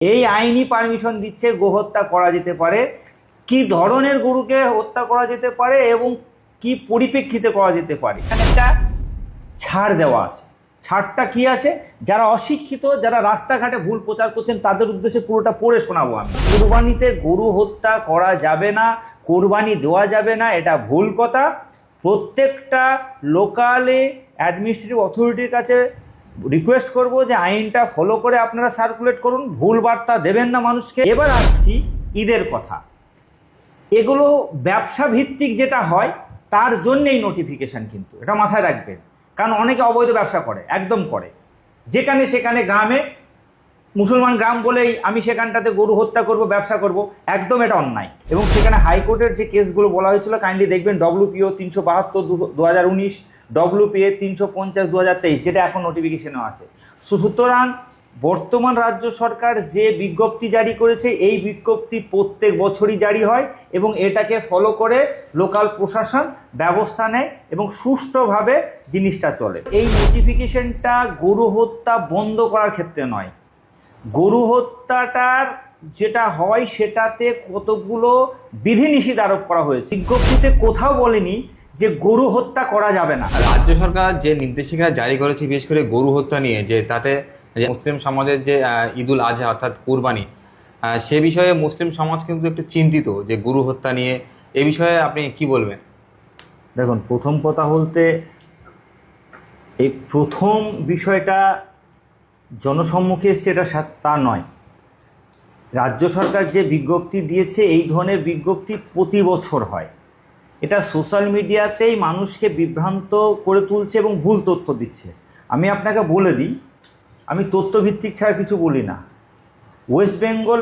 এই আইনি পারমিশন দিচ্ছে গোহত্যা করা যেতে পারে, কি ধরনের গরুকে হত্যা করা যেতে পারে এবং কি পরিপ্রেক্ষিতে করা যেতে পারে। এখানে একটা ছাড় দেওয়া আছে। ছাড়টা কি আছে? যারা অশিক্ষিত, যারা রাস্তাঘাটে ভুল প্রচার করছেন তাদের উদ্দেশ্যে পুরোটা পড়ে শোনাবো আমি। কোরবানিতে গরু হত্যা করা যাবে না, কোরবানি দেওয়া যাবে না, এটা ভুল কথা। প্রত্যেকটা লোকালে অ্যাডমিনিস্ট্রেটিভ অথরিটির কাছে রিকোয়েস্ট করব যে আইনটা ফলো করে আপনারা সার্কুলেট করুন, ভুল বার্তা দেবেন না মানুষকে। এবার আসছি ঈদের কথা। এগুলো ব্যবসা ভিত্তিক যেটা হয় তার জন্যেই নোটিফিকেশান, কিন্তু এটা মাথায় রাখবেন। কারণ অনেকে অবৈধ ব্যবসা করে, একদম করে, যেখানে সেখানে গ্রামে মুসলমান গ্রাম বলেই আমি সেখানটাতে গরু হত্যা করব, ব্যবসা করব, একদম এটা অন্যায়। এবং সেখানে হাইকোর্টের যে কেসগুলো বলা হয়েছিল কাইন্ডলি দেখবেন, WPO 372/2019, WPA 350 2023, যেটা এখন নোটিফিকেশনও আছে। সুতরাং বর্তমান রাজ্য সরকার যে বিজ্ঞপ্তি জারি করেছে, এই বিজ্ঞপ্তি প্রত্যেক বছরই জারি হয় এবং এটাকে ফলো করে লোকাল প্রশাসন ব্যবস্থা নেয় এবং সুষ্ঠুভাবে জিনিসটা চলে। এই নোটিফিকেশনটা গরু হত্যা বন্ধ করার ক্ষেত্রে নয়, গরু হত্যাটার যেটা হয় সেটাতে কতগুলো বিধিনিষেধ আরোপ করা হয়েছে। বিজ্ঞপ্তিতে কোথাও বলেনি যে গরু হত্যা করা যাবে না। রাজ্য সরকার যে নির্দেশিকা জারি করেছে বিশেষ করে গরু হত্যা নিয়ে, যে তাতে যে মুসলিম সমাজের যে ঈদুল আজহা অর্থাৎ কুরবানি, সে বিষয়ে মুসলিম সমাজ কিন্তু একটু চিন্তিত যে গরু হত্যা নিয়ে। এ বিষয়ে আপনি কি বলবেন? দেখুন, প্রথম কথা বলতে এই প্রথম বিষয়টা জনসম্মুখে এসছে এটা তা নয়। রাজ্য সরকার যে বিজ্ঞপ্তি দিয়েছে, এই ধরনের বিজ্ঞপ্তি প্রতি বছর হয়। এটা সোশ্যাল মিডিয়াতেই মানুষকে বিভ্রান্ত করে তুলছে এবং ভুল তথ্য দিচ্ছে। আমি আপনাকে বলে দিই, আমি তথ্যভিত্তিক ছাড়া কিছু বলি না। ওয়েস্ট বেঙ্গল